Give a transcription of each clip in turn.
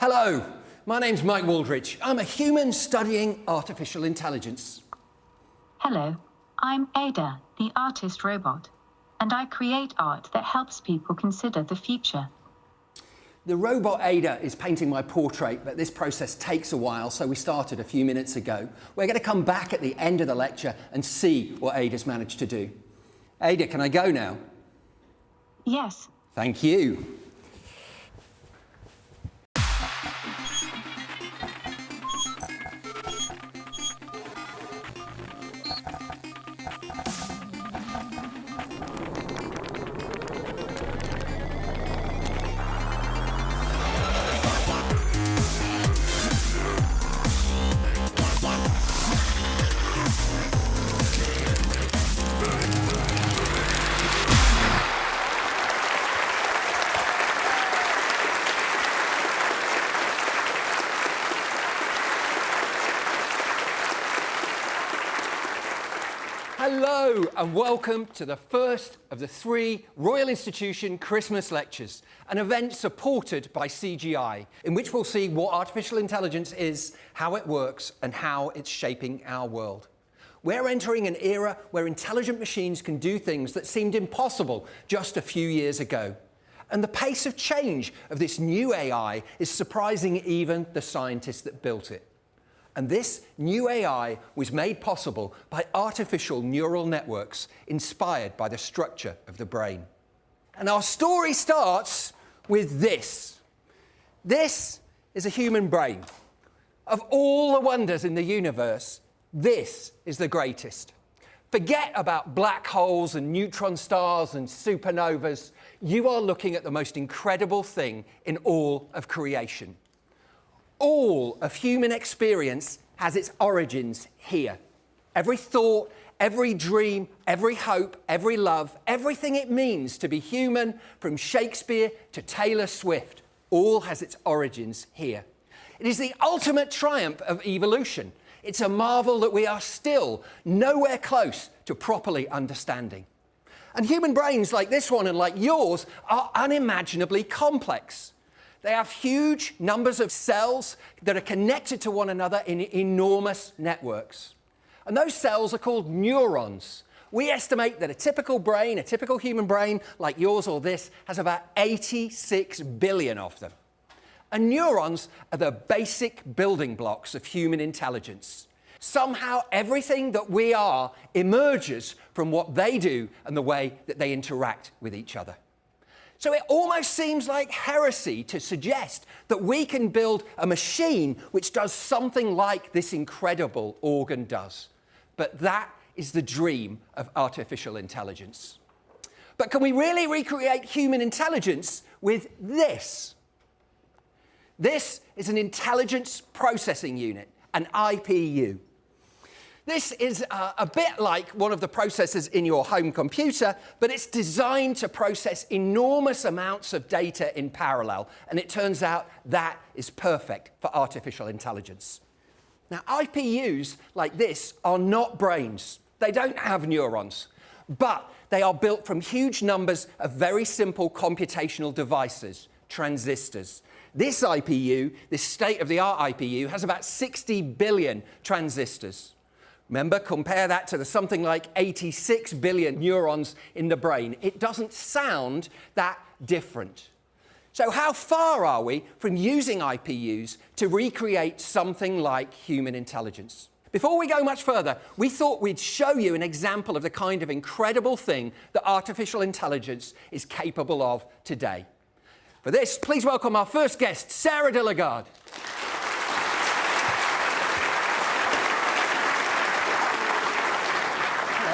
Hello, my name's Mike Wooldridge. I'm a human studying artificial intelligence. Hello, I'm Ada, the artist robot, and I create art that helps people consider the future. The robot Ada is painting my portrait, but this process takes a while, so we started a few minutes ago. We're going to come back at the end of the lecture and see what Ada's managed to do. Ada, can I go now? Yes. Thank you. Hello and welcome to the first of the 3 Royal Institution Christmas Lectures, an event supported by CGI, in which we'll see what artificial intelligence is, how it works, and how it's shaping our world. We're entering an era where intelligent machines can do things that seemed impossible just a few years ago. And the pace of change of this new AI is surprising even the scientists that built it. And this new AI was made possible by artificial neural networks inspired by the structure of the brain. And our story starts with this. This is a human brain. Of all the wonders in the universe, this is the greatest. Forget about black holes and neutron stars and supernovas. You are looking at the most incredible thing in all of creation. All of human experience has its origins here. Every thought, every dream, every hope, every love, everything it means to be human, from Shakespeare to Taylor Swift, all has its origins here. It is the ultimate triumph of evolution. It's a marvel that we are still nowhere close to properly understanding. And human brains like this one and like yours are unimaginably complex. They have huge numbers of cells that are connected to one another in enormous networks. And those cells are called neurons. We estimate that a typical brain, a typical human brain like yours or this, has about 86 billion of them. And neurons are the basic building blocks of human intelligence. Somehow everything that we are emerges from what they do and the way that they interact with each other. So it almost seems like heresy to suggest that we can build a machine which does something like this incredible organ does. But that is the dream of artificial intelligence. But can we really recreate human intelligence with this? This is an intelligence processing unit, an IPU. This is a bit like one of the processors in your home computer, but it's designed to process enormous amounts of data in parallel, and it turns out that is perfect for artificial intelligence. Now, IPUs like this are not brains. They don't have neurons, but they are built from huge numbers of very simple computational devices, transistors. This IPU, this state-of-the-art IPU, has about 60 billion transistors. Remember, compare that to the something like 86 billion neurons in the brain. It doesn't sound that different. So how far are we from using IPUs to recreate something like human intelligence? Before we go much further, we thought we'd show you an example of the kind of incredible thing that artificial intelligence is capable of today. For this, please welcome our first guest, Sarah de Lagarde.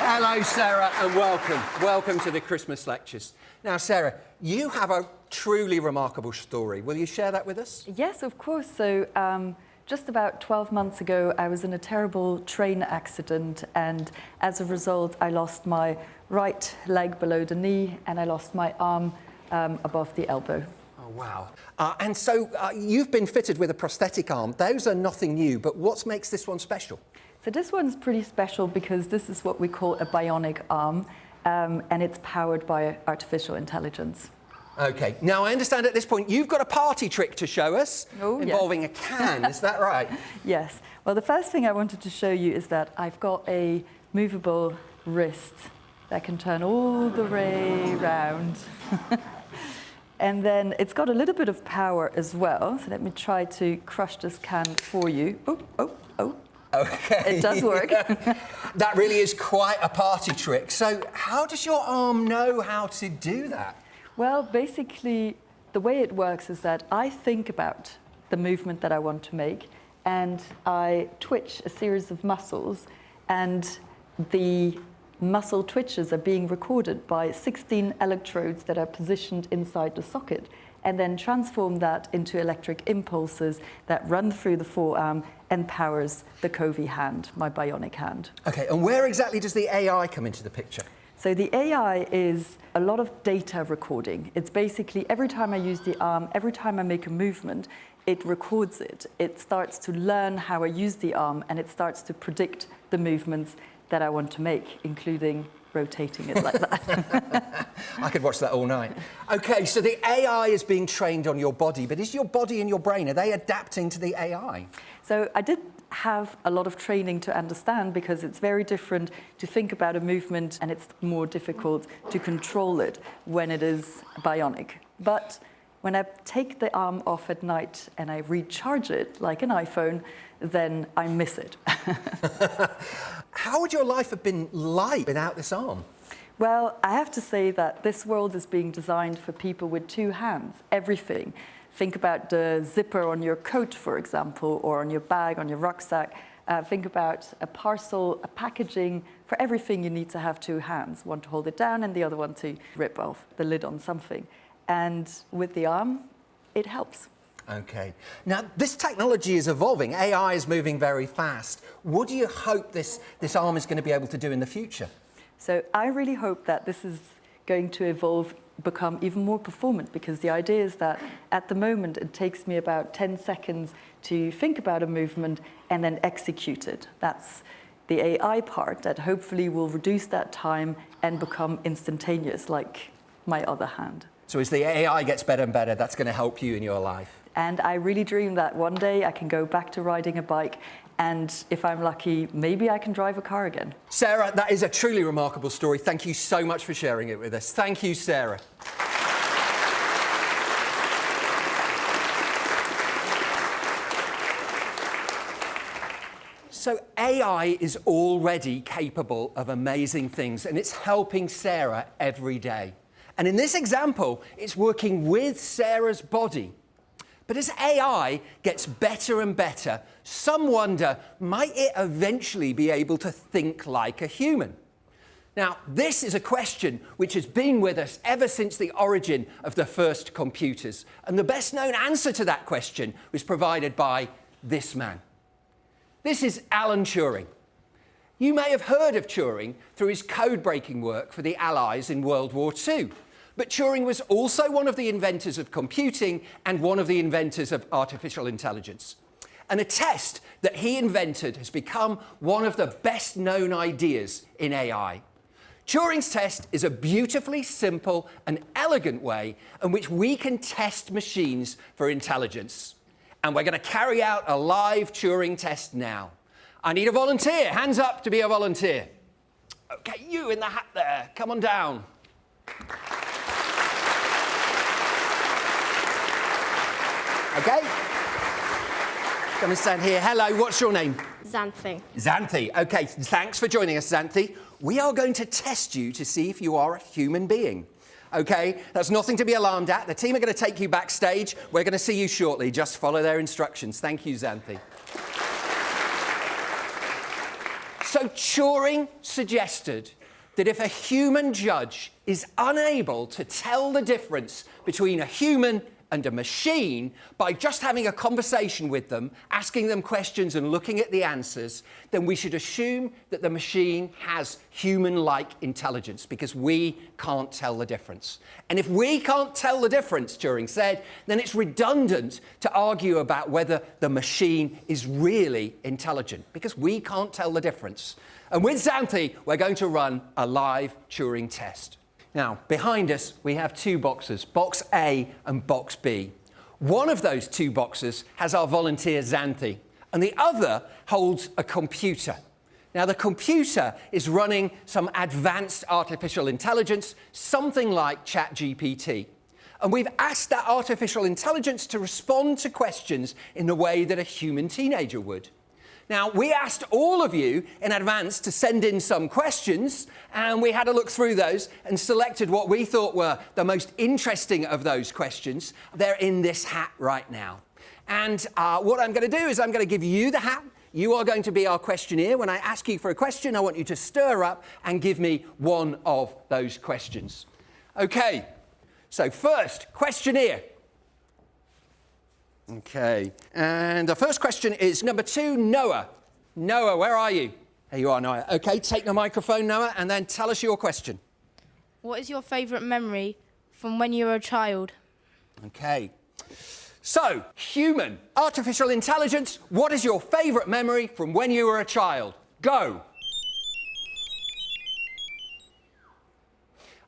Hello, Sarah, and welcome. Welcome to the Christmas Lectures. Now, Sarah, you have a truly remarkable story. Will you share that with us? Yes, of course. So, just about 12 months ago, I was in a terrible train accident, and as a result, I lost my right leg below the knee, and I lost my arm above the elbow. Oh, wow. And so you've been fitted with a prosthetic arm. Those are nothing new, but what makes this one special? So this one's pretty special because this is what we call a bionic arm, and it's powered by artificial intelligence. OK, now I understand at this point you've got a party trick to show us involving a can, is that right? Yes. Well, the first thing I wanted to show you is that I've got a movable wrist that can turn all the way round. And then it's got a little bit of power as well. So let me try to crush this can for you. Oh, oh, oh. OK. It does work. That really is quite a party trick. So how does your arm know how to do that? Well, basically, the way it works is that I think about the movement that I want to make, and I twitch a series of muscles, and the muscle twitches are being recorded by 16 electrodes that are positioned inside the socket, and then transform that into electric impulses that run through the forearm and powers the Covey hand, my bionic hand. OK, and where exactly does the AI come into the picture? So the AI is a lot of data recording. It's basically every time I use the arm, every time I make a movement, it records it. It starts to learn how I use the arm, and it starts to predict the movements that I want to make, including rotating it like that. I could watch that all night. OK, so the AI is being trained on your body, but is your body and your brain, are they adapting to the AI? So I did have a lot of training to understand, because it's very different to think about a movement, and it's more difficult to control it when it is bionic. But when I take the arm off at night and I recharge it like an iPhone, then I miss it. How would your life have been like without this arm? Well, I have to say that this world is being designed for people with two hands, everything. Think about the zipper on your coat, for example, or on your bag, on your rucksack. Think about a parcel, a packaging. For everything, you need to have two hands, one to hold it down and the other one to rip off the lid on something. And with the arm, it helps. OK. Now, this technology is evolving. AI is moving very fast. What do you hope this arm is going to be able to do in the future? So I really hope that this is going to evolve, become even more performant, because the idea is that at the moment it takes me about 10 seconds to think about a movement and then execute it. That's the AI part that hopefully will reduce that time and become instantaneous, like my other hand. So as the AI gets better and better, that's going to help you in your life? And I really dream that one day I can go back to riding a bike, and if I'm lucky, maybe I can drive a car again. Sarah, that is a truly remarkable story. Thank you so much for sharing it with us. Thank you, Sarah. So AI is already capable of amazing things, and it's helping Sarah every day. And in this example, it's working with Sarah's body. But as AI gets better and better, some wonder, might it eventually be able to think like a human? Now, this is a question which has been with us ever since the origin of the first computers. And the best known answer to that question was provided by this man. This is Alan Turing. You may have heard of Turing through his code-breaking work for the Allies in World War II. But Turing was also one of the inventors of computing and one of the inventors of artificial intelligence. And a test that he invented has become one of the best-known ideas in AI. Turing's test is a beautifully simple and elegant way in which we can test machines for intelligence. And we're going to carry out a live Turing test now. I need a volunteer. Hands up to be a volunteer. OK, you in the hat there. Come on down. OK? Come and stand here. Hello, what's your name? Xanthi. Xanthi. OK, thanks for joining us, Xanthi. We are going to test you to see if you are a human being. OK, that's nothing to be alarmed at. The team are going to take you backstage. We're going to see you shortly. Just follow their instructions. Thank you, Xanthi. So Turing suggested that if a human judge is unable to tell the difference between a human and a machine by just having a conversation with them, asking them questions and looking at the answers, then we should assume that the machine has human-like intelligence, because we can't tell the difference. And if we can't tell the difference, Turing said, then it's redundant to argue about whether the machine is really intelligent, because we can't tell the difference. And with Xanthi, we're going to run a live Turing test. Now, behind us, we have two boxes, box A and box B. One of those two boxes has our volunteer Xanthi, and the other holds a computer. Now, the computer is running some advanced artificial intelligence, something like ChatGPT. And we've asked that artificial intelligence to respond to questions in the way that a human teenager would. Now, we asked all of you in advance to send in some questions, and we had a look through those and selected what we thought were the most interesting of those questions. They're in this hat right now. And what I'm going to do is I'm going to give you the hat. You are going to be our questionnaire. When I ask you for a question, I want you to stir up and give me one of those questions. Okay, so first, questionnaire. Okay, and the first question is number 2, Noah. Noah, where are you? There you are, Noah. Okay, take the microphone, Noah, and then tell us your question. What is your favourite memory from when you were a child? Okay, so human, artificial intelligence, what is your favourite memory from when you were a child? Go.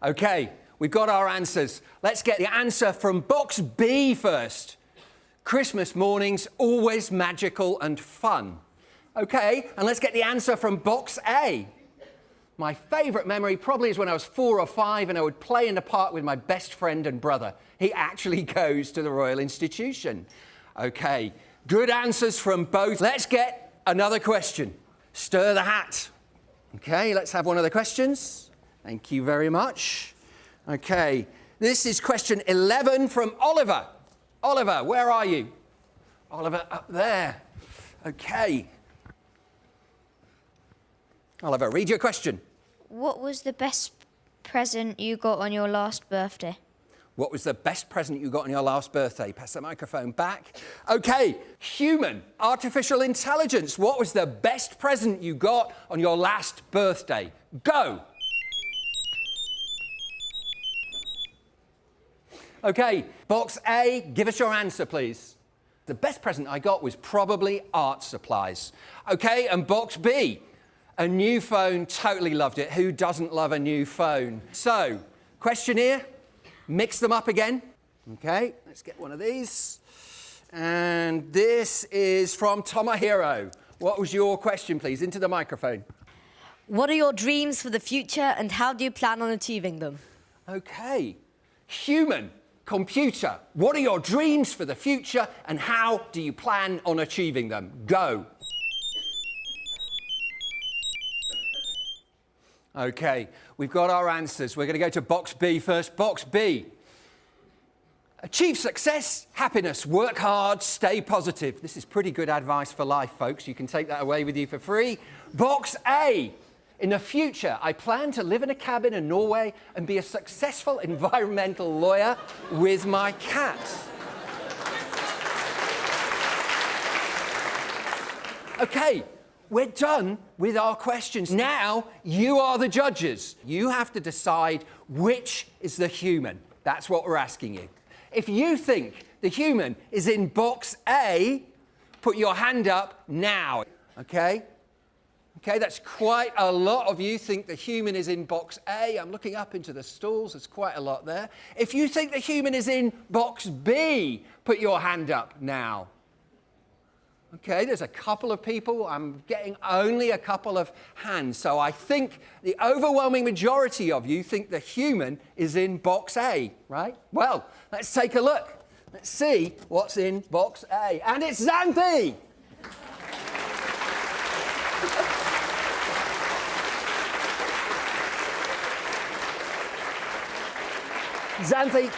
Okay, we've got our answers. Let's get the answer from box B first. Christmas mornings, always magical and fun. Okay, and let's get the answer from box A. My favourite memory probably is when I was 4 or 5 and I would play in the park with my best friend and brother. He actually goes to the Royal Institution. Okay, good answers from both. Let's get another question. Stir the hat. Okay, let's have one of the questions. Thank you very much. Okay, this is question 11 from Oliver. Oliver, where are you? Oliver, up there. Okay. Oliver, read your question. What was the best present you got on your last birthday? What was the best present you got on your last birthday? Pass the microphone back. Okay, human, artificial intelligence. What was the best present you got on your last birthday? Go. Okay, box A, give us your answer, please. The best present I got was probably art supplies. Okay, and box B, a new phone, totally loved it. Who doesn't love a new phone? So, questionnaire, mix them up again. Okay, let's get one of these. And this is from Tomohiro. What was your question, please? Into the microphone. What are your dreams for the future and how do you plan on achieving them? Okay, human, computer, what are your dreams for the future and how do you plan on achieving them? Go. Okay, we've got our answers. We're going to go to box B first. Box B. Achieve success, happiness, work hard, stay positive. This is pretty good advice for life, folks. You can take that away with you for free. Box A. In the future, I plan to live in a cabin in Norway and be a successful environmental lawyer with my cat. Okay, we're done with our questions. Now, you are the judges. You have to decide which is the human. That's what we're asking you. If you think the human is in box A, put your hand up now, okay? Okay, that's quite a lot of you think the human is in box A. I'm looking up into the stalls. There's quite a lot there. If you think the human is in box B, put your hand up now. Okay, there's a couple of people. I'm getting only a couple of hands. So I think the overwhelming majority of you think the human is in box A, right? Well, let's take a look. Let's see what's in box A. And it's Xanthi! Xanthi,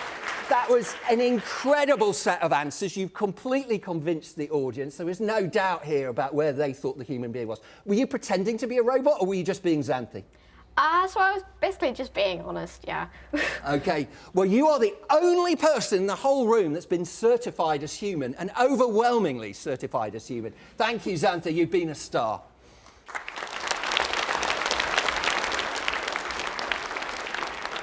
that was an incredible set of answers. You've completely convinced the audience. There was no doubt here about where they thought the human being was. Were you pretending to be a robot, or were you just being Xanthi? So I was basically just being honest, yeah. Okay. Well, you are the only person in the whole room that's been certified as human, and overwhelmingly certified as human. Thank you, Xanthi. You've been a star.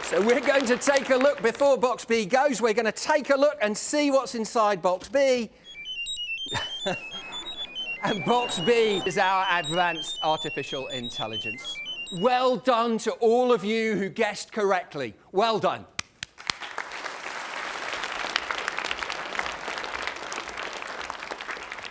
So we're going to take a look before box B goes. We're going to take a look and see what's inside box B. And box B is our advanced artificial intelligence. Well done to all of you who guessed correctly. Well done.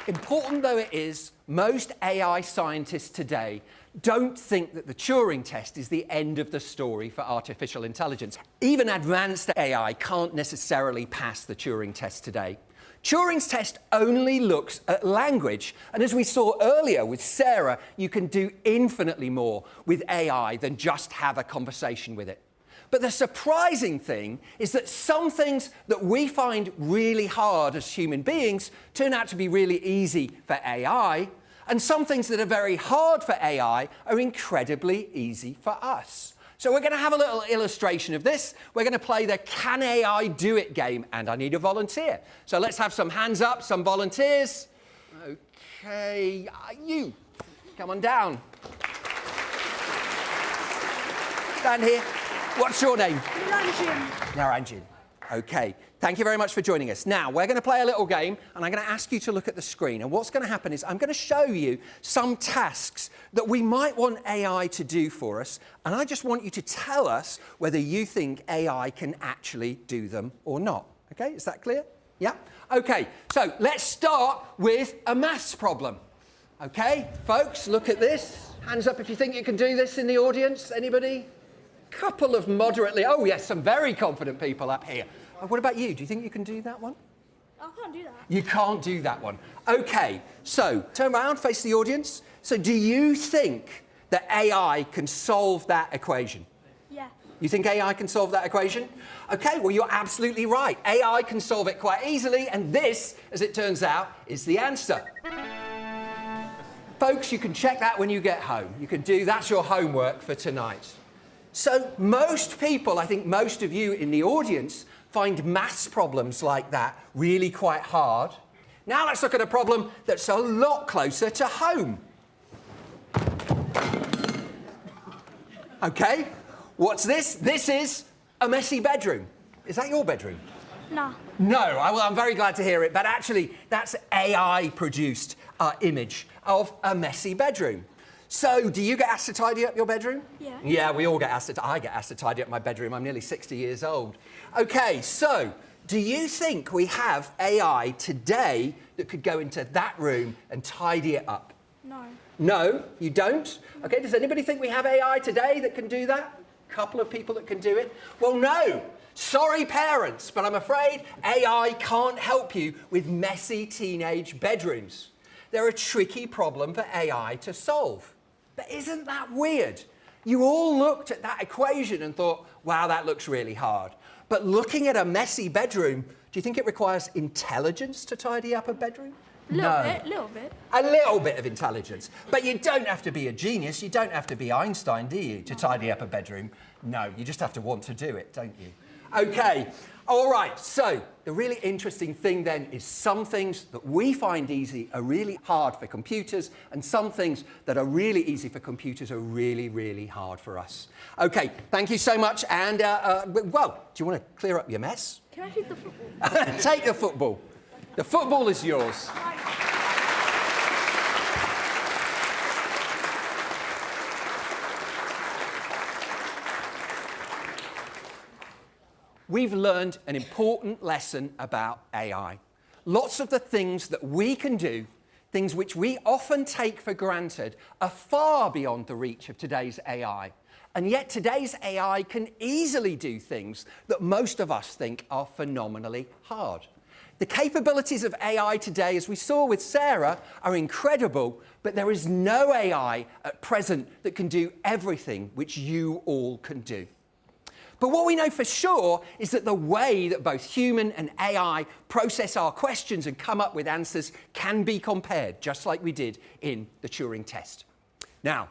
Important though it is, most AI scientists today don't think that the Turing test is the end of the story for artificial intelligence. Even advanced AI can't necessarily pass the Turing test today. Turing's test only looks at language, and as we saw earlier with Sarah, you can do infinitely more with AI than just have a conversation with it. But the surprising thing is that some things that we find really hard as human beings turn out to be really easy for AI, and some things that are very hard for AI are incredibly easy for us. So we're going to have a little illustration of this. We're going to play the Can AI Do It game, and I need a volunteer. So let's have some hands up, some volunteers. Okay, you, come on down. Stand here. What's your name? Naranjin. Okay, thank you very much for joining us. Now, we're going to play a little game, and I'm going to ask you to look at the screen. And what's going to happen is I'm going to show you some tasks that we might want AI to do for us, and I just want you to tell us whether you think AI can actually do them or not. Okay, is that clear? Yeah? Okay, so let's start with a maths problem. Okay, folks, look at this. Hands up if you think you can do this in the audience. Anybody? Couple of moderately, oh yes, some very confident people up here. What about you? Do you think you can do that one? I can't do that. You can't do that one. Okay, so turn around, face the audience. So do you think that AI can solve that equation? Yeah. You think AI can solve that equation? Okay, well, you're absolutely right. AI can solve it quite easily, and this, as it turns out, is the answer. Folks, you can check that when you get home. You can do, that's your homework for tonight. So most people, I think most of you in the audience, find maths problems like that really quite hard. Now let's look at a problem that's a lot closer to home. Okay, what's this? This is a messy bedroom. Is that your bedroom? No. No, well, I'm very glad to hear it, but actually that's AI-produced image of a messy bedroom. So, do you get asked to tidy up your bedroom? Yeah. Yeah, we all get asked to, I get asked to tidy up my bedroom. I'm nearly 60 years old. Okay, so, do you think we have AI today that could go into that room and tidy it up? No. No, you don't? Okay, does anybody think we have AI today that can do that? A couple of people that can do it? Well, no. Sorry, parents, but I'm afraid AI can't help you with messy teenage bedrooms. They're a tricky problem for AI to solve. But isn't that weird? You all looked at that equation and thought, wow, that looks really hard. But looking at a messy bedroom, do you think it requires intelligence to tidy up a bedroom? Little bit. A little bit of intelligence. But you don't have to be a genius. You don't have to be Einstein, do you, to tidy up a bedroom? No, you just have to want to do it, don't you? Okay, all right, so the really interesting thing then is some things that we find easy are really hard for computers, and some things that are really easy for computers are really, really hard for us. Okay, thank you so much, and, well, do you want to clear up your mess? Can I take the football? Take the football. The football is yours. We've learned an important lesson about AI. Lots of the things that we can do, things which we often take for granted, are far beyond the reach of today's AI. And yet today's AI can easily do things that most of us think are phenomenally hard. The capabilities of AI today, as we saw with Sarah, are incredible, but there is no AI at present that can do everything which you all can do. But what we know for sure is that the way that both human and AI process our questions and come up with answers can be compared, just like we did in the Turing test. Now,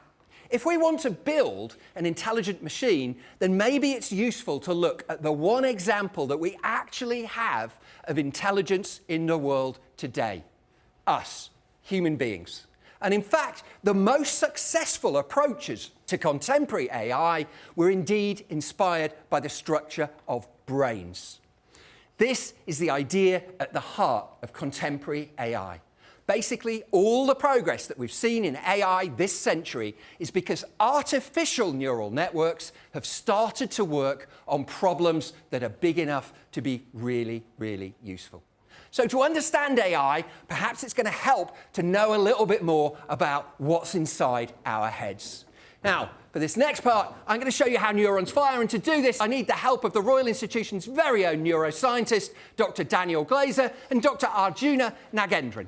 if we want to build an intelligent machine, then maybe it's useful to look at the one example that we actually have of intelligence in the world today. Us, human beings. And in fact, the most successful approaches to contemporary AI were indeed inspired by the structure of brains. This is the idea at the heart of contemporary AI. Basically, all the progress that we've seen in AI this century is because artificial neural networks have started to work on problems that are big enough to be really, really useful. So to understand AI, perhaps it's going to help to know a little bit more about what's inside our heads. Now, for this next part, I'm going to show you how neurons fire, and to do this, I need the help of the Royal Institution's very own neuroscientist, Dr. Daniel Glaser and Dr. Arjuna Nagendran.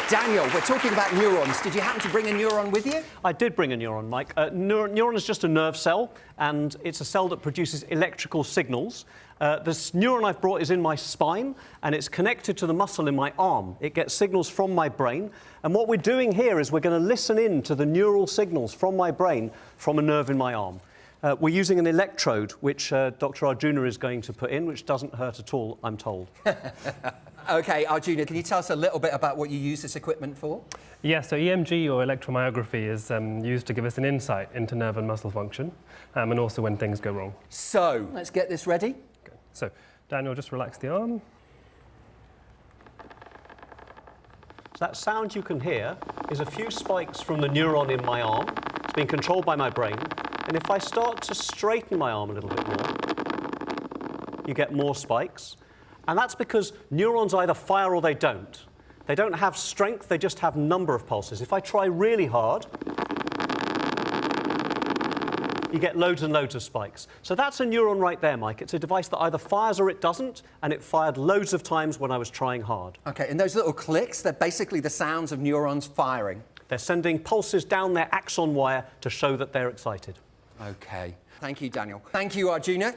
Daniel, we're talking about neurons. Did you happen to bring a neuron with you? I did bring a neuron, Mike. Neuron is just a nerve cell, and it's a cell that produces electrical signals. This neuron I've brought is in my spine, and it's connected to the muscle in my arm. It gets signals from my brain, and what we're doing here is we're going to listen in to the neural signals from my brain from a nerve in my arm. We're using an electrode, which Dr. Arjuna is going to put in, which doesn't hurt at all, I'm told. OK, Arjuna, can you tell us a little bit about what you use this equipment for? Yeah, so EMG, or electromyography, is used to give us an insight into nerve and muscle function, and also when things go wrong. So, let's get this ready. Okay. So, Daniel, just relax the arm. So that sound you can hear is a few spikes from the neuron in my arm. It's being controlled by my brain. And if I start to straighten my arm a little bit more, you get more spikes. And that's because neurons either fire or they don't. They don't have strength, they just have number of pulses. If I try really hard, you get loads and loads of spikes. So that's a neuron right there, Mike. It's a device that either fires or it doesn't, and it fired loads of times when I was trying hard. OK, and those little clicks, they're basically the sounds of neurons firing. They're sending pulses down their axon wire to show that they're excited. OK. Thank you, Daniel. Thank you, Arjuna.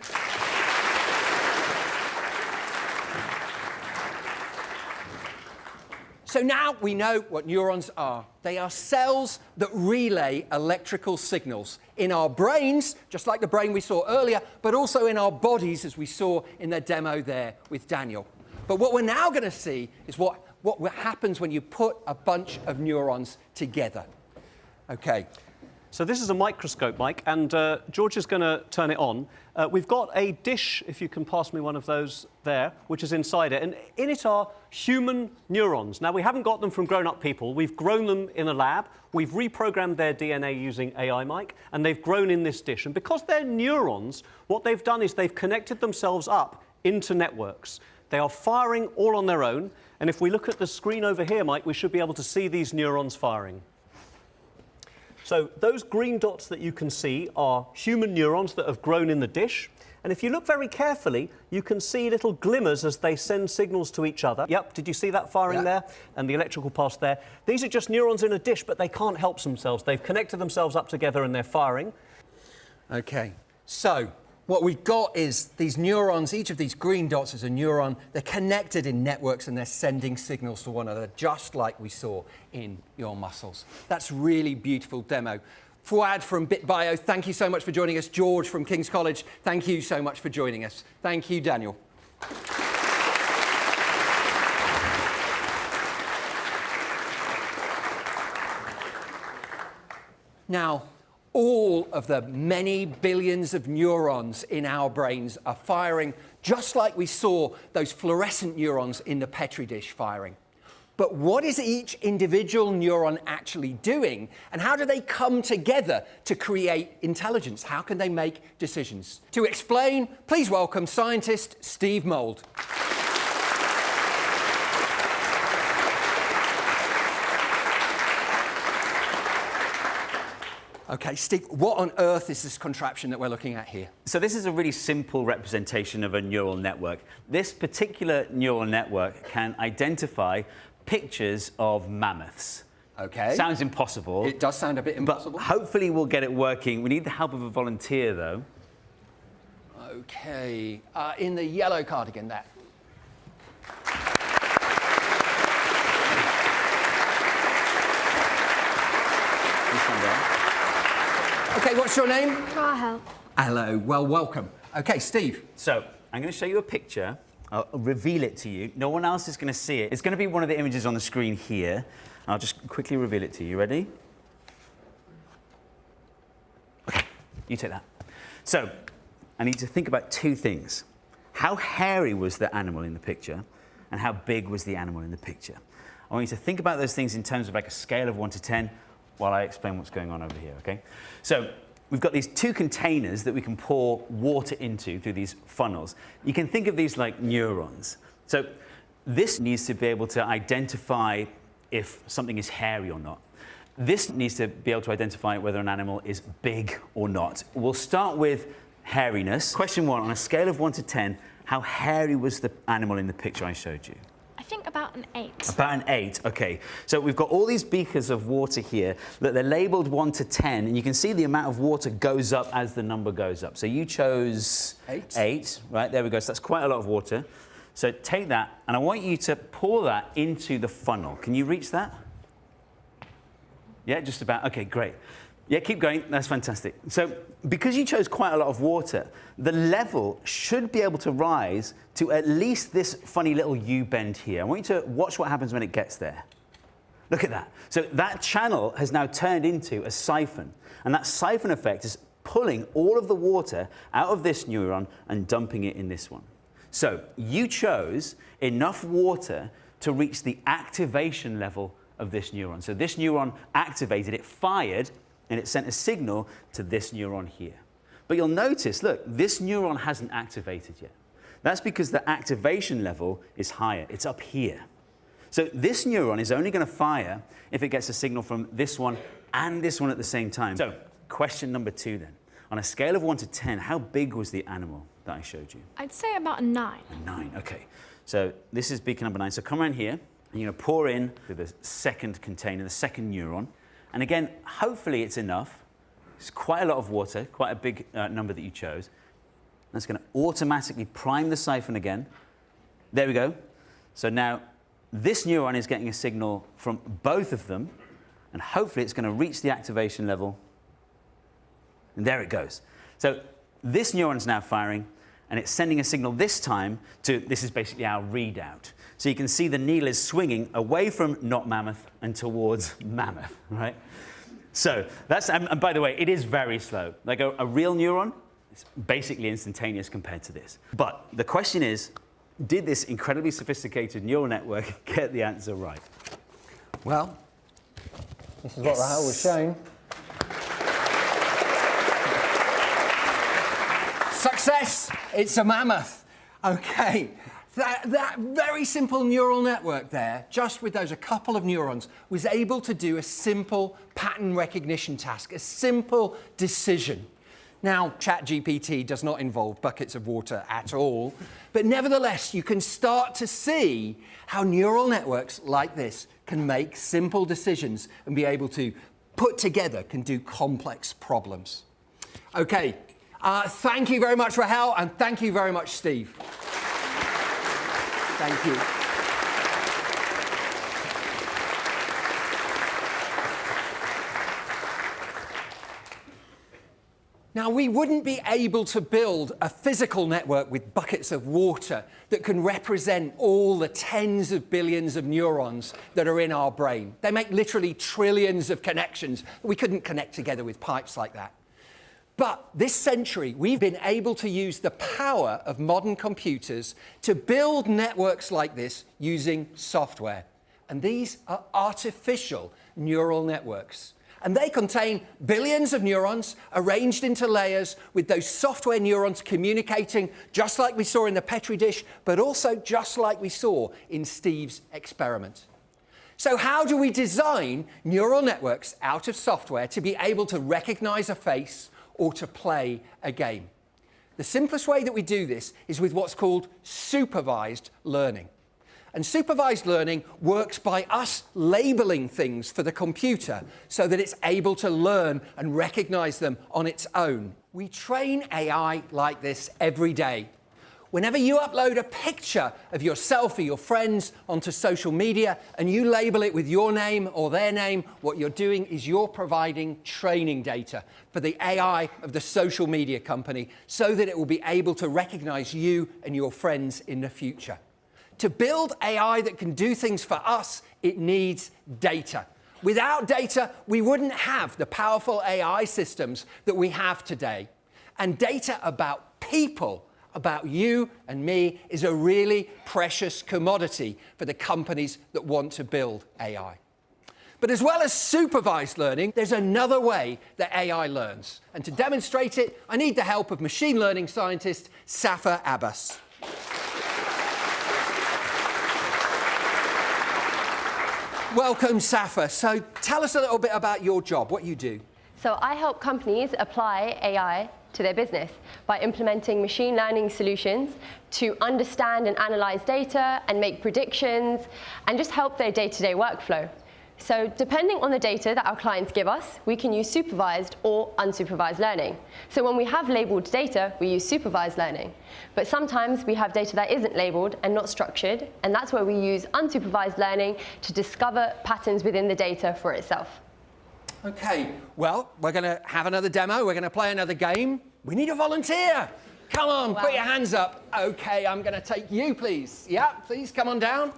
So now we know what neurons are. They are cells that relay electrical signals in our brains, just like the brain we saw earlier, but also in our bodies, as we saw in the demo there with Daniel. But what we're now going to see is what happens when you put a bunch of neurons together. OK. So this is a microscope, Mike, and George is going to turn it on. We've got a dish, if you can pass me one of those there, which is inside it, and in it are human neurons. Now, we haven't got them from grown-up people. We've grown them in a lab. We've reprogrammed their DNA using AI, Mike, and they've grown in this dish. And because they're neurons, what they've done is they've connected themselves up into networks. They are firing all on their own, and if we look at the screen over here, Mike, we should be able to see these neurons firing. So those green dots that you can see are human neurons that have grown in the dish. And if you look very carefully, you can see little glimmers as they send signals to each other. Yep, did you see that firing there? And the electrical pulse there. These are just neurons in a dish, but they can't help themselves. They've connected themselves up together and they're firing. OK. So what we've got is these neurons, each of these green dots is a neuron. They're connected in networks and they're sending signals to one another, just like we saw in your muscles. That's really beautiful demo. Fouad from BitBio, thank you so much for joining us. George from King's College, thank you so much for joining us. Thank you, Daniel. Now, all of the many billions of neurons in our brains are firing just like we saw those fluorescent neurons in the Petri dish firing. But what is each individual neuron actually doing, and how do they come together to create intelligence? How can they make decisions? To explain, please welcome scientist Steve Mould. OK, Steve, what on earth is this contraption that we're looking at here? So this is a really simple representation of a neural network. This particular neural network can identify pictures of mammoths. OK. Sounds impossible. It does sound a bit impossible. But hopefully we'll get it working. We need the help of a volunteer, though. OK. In the yellow cardigan there. OK, what's your name? Rahel. Hello, well, welcome. OK, Steve. So I'm going to show you a picture. I'll reveal it to you. No one else is going to see it. It's going to be one of the images on the screen here. I'll just quickly reveal it to you. Ready? OK, you take that. So I need to think about two things. how hairy was the animal in the picture and how big was the animal in the picture. I want you to think about those things in terms of like a scale of 1 to 10 while I explain what's going on over here, okay? So we've got these two containers that we can pour water into through these funnels. You can think of these like neurons. So this needs to be able to identify if something is hairy or not. This needs to be able to identify whether an animal is big or not. We'll start with hairiness. Question 1, on a scale of 1 to 10, how hairy was the animal in the picture I showed you? I think about an 8. About an 8, okay. So we've got all these beakers of water here that they're labelled 1 to 10, and you can see the amount of water goes up as the number goes up. So you chose 8, right? There we go. So that's quite a lot of water. So take that, and I want you to pour that into the funnel. Can you reach that? Yeah, just about. Okay, great. Yeah, keep going. That's fantastic. So because you chose quite a lot of water, the level should be able to rise to at least this funny little U-bend here. I want you to watch what happens when it gets there. Look at that. So that channel has now turned into a siphon, and that siphon effect is pulling all of the water out of this neuron and dumping it in this one. So you chose enough water to reach the activation level of this neuron. So this neuron activated, it fired, and it sent a signal to this neuron here. But you'll notice, look, this neuron hasn't activated yet. That's because the activation level is higher. It's up here. So this neuron is only going to fire if it gets a signal from this one and this one at the same time. So question number 2 then. On a scale of 1 to 10, how big was the animal that I showed you? I'd say about a 9. A 9, okay. So this is beaker number 9. So come around here, and you're going to pour in to the second container, the second neuron. And again, hopefully it's enough. It's quite a lot of water, quite a big number that you chose. That's going to automatically prime the siphon again. There we go. So now this neuron is getting a signal from both of them, and hopefully it's going to reach the activation level. And there it goes. So this neuron's now firing, and it's sending a signal this time to, this is basically our readout. So you can see the needle is swinging away from not mammoth and towards mammoth, right? So that's, and by the way, it is very slow. Like a real neuron, it's basically instantaneous compared to this. But the question is, did this incredibly sophisticated neural network get the answer right? Well, this is what Rahul was showing. Success! It's a mammoth. Okay. That very simple neural network there, just with those a couple of neurons, was able to do a simple pattern recognition task, a simple decision. Now, ChatGPT does not involve buckets of water at all, but nevertheless, you can start to see how neural networks like this can make simple decisions and be able to put together, can do complex problems. Okay, thank you very much, Rahul, and thank you very much, Steve. Thank you. Now, we wouldn't be able to build a physical network with buckets of water that can represent all the tens of billions of neurons that are in our brain. They make literally trillions of connections. We couldn't connect together with pipes like that. But this century, we've been able to use the power of modern computers to build networks like this using software. And these are artificial neural networks. And they contain billions of neurons arranged into layers with those software neurons communicating just like we saw in the Petri dish, but also just like we saw in Steve's experiment. So how do we design neural networks out of software to be able to recognize a face or to play a game? The simplest way that we do this is with what's called supervised learning. And supervised learning works by us labeling things for the computer so that it's able to learn and recognize them on its own. We train AI like this every day. Whenever you upload a picture of yourself or your friends onto social media and you label it with your name or their name, what you're doing is you're providing training data for the AI of the social media company so that it will be able to recognize you and your friends in the future. To build AI that can do things for us, it needs data. Without data, we wouldn't have the powerful AI systems that we have today. And data about people about you and me is a really precious commodity for the companies that want to build AI. But as well as supervised learning, there's another way that AI learns. And to demonstrate it, I need the help of machine learning scientist Safa Abbas. Welcome, Safa. So tell us a little bit about your job, what you do. So I help companies apply AI to their business by implementing machine learning solutions to understand and analyze data and make predictions and just help their day-to-day workflow. So depending on the data that our clients give us, we can use supervised or unsupervised learning. So when we have labeled data, we use supervised learning. But sometimes we have data that isn't labeled and not structured, and that's where we use unsupervised learning to discover patterns within the data for itself. Okay, well, we're going to have another demo. We're going to play another game. We need a volunteer. Come on, put your hands up. Okay, I'm going to take you, please. Yeah, please come on down.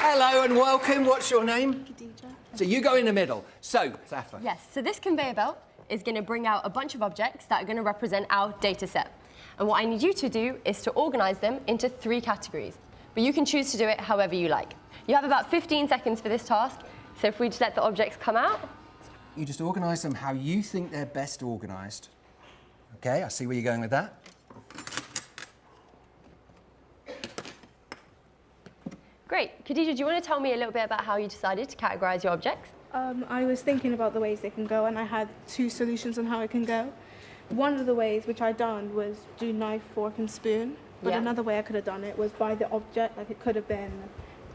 Hello and welcome. What's your name? Khadija. So you go in the middle. So, Safa. Yes, so this conveyor belt is going to bring out a bunch of objects that are going to represent our data set. And what I need you to do is to organize them into 3 categories. But you can choose to do it however you like. You have about 15 seconds for this task. So if we just let the objects come out. You just organize them how you think they're best organized. Okay, I see where you're going with that. Great. Khadija, do you want to tell me a little bit about how you decided to categorize your objects? I was thinking about the ways they can go, and I had 2 solutions on how it can go. One of the ways which I done was do knife, fork, and spoon. But another way I could have done it was by the object. Like it could have been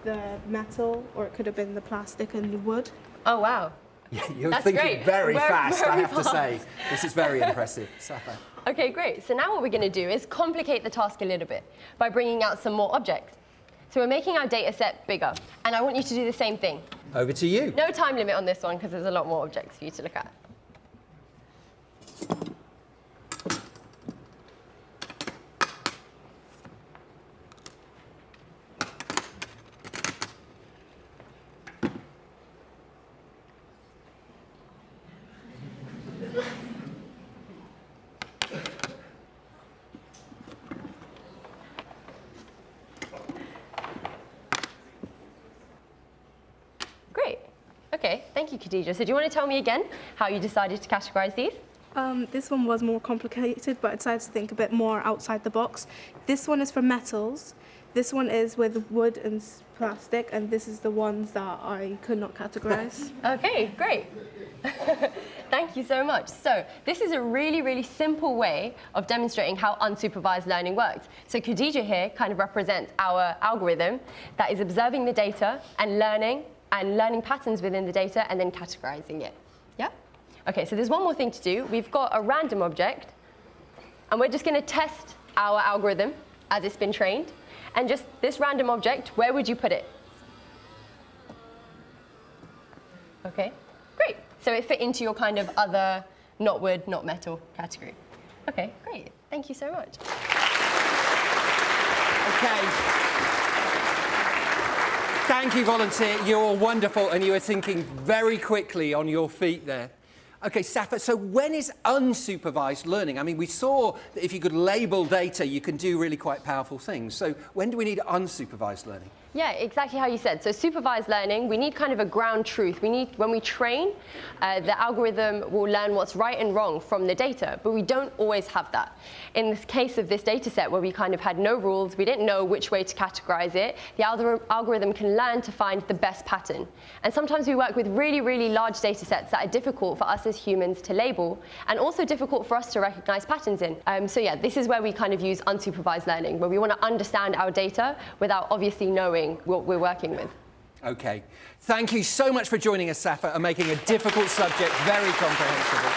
the metal, or it could have been the plastic and the wood. Oh wow! You're That's thinking great. very fast, I have to fast. say. This is very impressive. Safa. Okay, great. So now what we're going to do is complicate the task a little bit by bringing out some more objects. So we're making our data set bigger, and I want you to do the same thing. Over to you. No time limit on this one because there's a lot more objects for you to look at. Great. Okay, thank you, Khadija. So do you want to tell me again how you decided to categorize these? This one was more complicated, but I decided to think a bit more outside the box. This one is for metals. This one is with wood and plastic, and this is the ones that I could not categorize. Okay, great. Thank you so much. So this is a really, really simple way of demonstrating how unsupervised learning works. So Khadija here kind of represents our algorithm that is observing the data and learning patterns within the data and then categorizing it. Yeah? Okay, so there's one more thing to do. We've got a random object, and we're just going to test our algorithm as it's been trained. And just this random object, where would you put it? Okay, great. So it fit into your kind of other not wood, not metal category. Okay, great. Thank you so much. Okay. Thank you, volunteer. You're wonderful, and you were thinking very quickly on your feet there. Okay, Safa, so when is unsupervised learning? I mean, we saw that if you could label data, you can do really quite powerful things. So when do we need unsupervised learning? Yeah, exactly how you said. So supervised learning, we need kind of a ground truth. When we train, the algorithm will learn what's right and wrong from the data, but we don't always have that. In the case of this data set where we kind of had no rules, we didn't know which way to categorize it, the algorithm can learn to find the best pattern. And sometimes we work with really, really large data sets that are difficult for us as humans to label, and also difficult for us to recognize patterns in. So yeah, this is where we kind of use unsupervised learning, where we want to understand our data without obviously knowing what we're working with. Okay. Thank you so much for joining us, Safa, and making a difficult subject very comprehensible.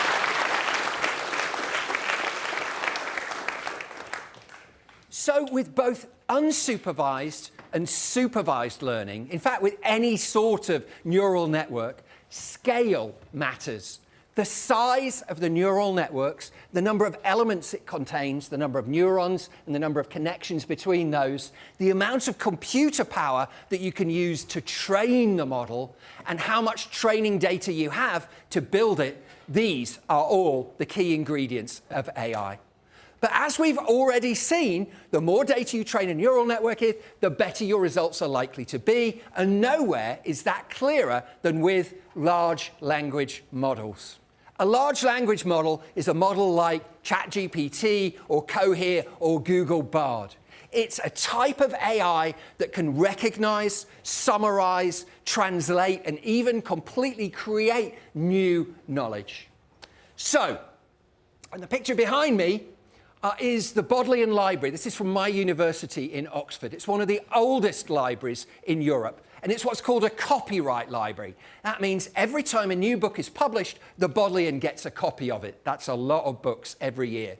So with both unsupervised and supervised learning, in fact, with any sort of neural network, scale matters. The size of the neural networks, the number of elements it contains, the number of neurons and the number of connections between those, the amount of computer power that you can use to train the model, and how much training data you have to build it, these are all the key ingredients of AI. But as we've already seen, the more data you train a neural network with, the better your results are likely to be, and nowhere is that clearer than with large language models. A large language model is a model like ChatGPT or Cohere or Google Bard. It's a type of AI that can recognize, summarize, translate, and even completely create new knowledge. So, and the picture behind me is the Bodleian Library. This is from my university in Oxford. It's one of the oldest libraries in Europe, and it's what's called a copyright library. That means every time a new book is published, the Bodleian gets a copy of it. That's a lot of books every year.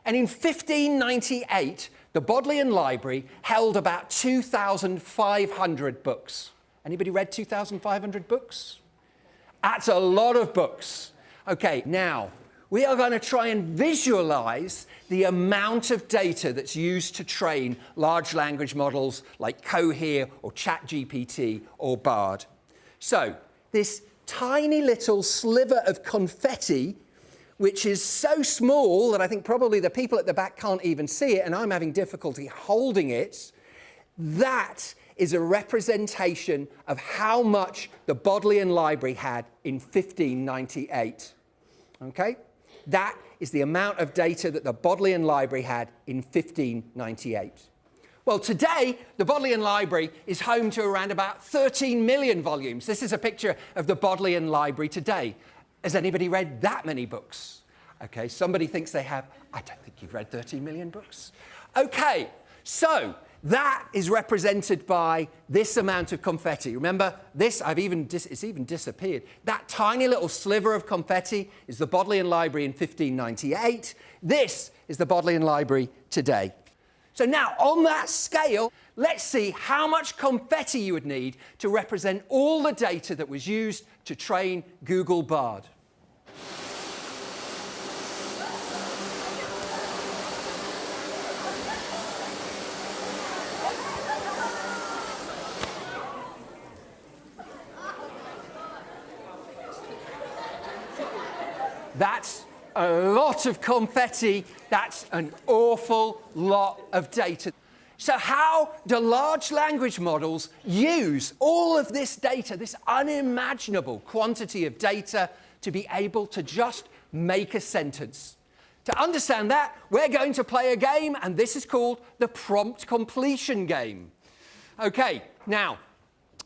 And in 1598, the Bodleian Library held about 2,500 books. Anybody read 2,500 books? That's a lot of books. Okay, now, we are going to try and visualize the amount of data that's used to train large language models like Cohere or ChatGPT or Bard. So, this tiny little sliver of confetti, which is so small that I think probably the people at the back can't even see it, and I'm having difficulty holding it, that is a representation of how much the Bodleian Library had in 1598. Okay? That is the amount of data that the Bodleian Library had in 1598. Well, today, the Bodleian Library is home to around about 13 million volumes. This is a picture of the Bodleian Library today. Has anybody read that many books? Okay, somebody thinks they have. I don't think you've read 13 million books. Okay, so that is represented by this amount of confetti. Remember, this, it's even disappeared. That tiny little sliver of confetti is the Bodleian Library in 1598. This is the Bodleian Library today. So now, on that scale, let's see how much confetti you would need to represent all the data that was used to train Google Bard. That's a lot of confetti. That's an awful lot of data. So how do large language models use all of this data, this unimaginable quantity of data, to be able to just make a sentence? To understand that, we're going to play a game, and this is called the prompt completion game. Okay, now,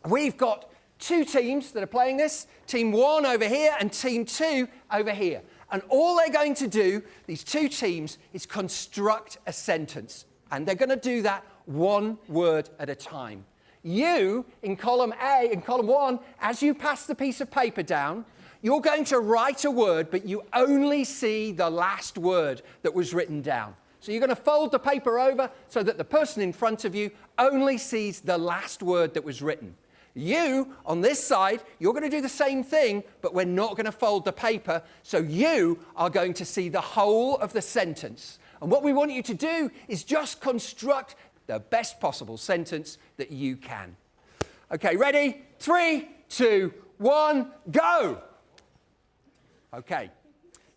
we've got two teams that are playing this, Team 1 over here and Team 2 over here. And all they're going to do, these two teams, is construct a sentence. And they're going to do that one word at a time. You, in column A, in column 1, as you pass the piece of paper down, you're going to write a word, but you only see the last word that was written down. So you're going to fold the paper over so that the person in front of you only sees the last word that was written. You, on this side, you're going to do the same thing, but we're not going to fold the paper, so you are going to see the whole of the sentence. And what we want you to do is just construct the best possible sentence that you can. Okay, ready? 3, 2, 1, go! Okay.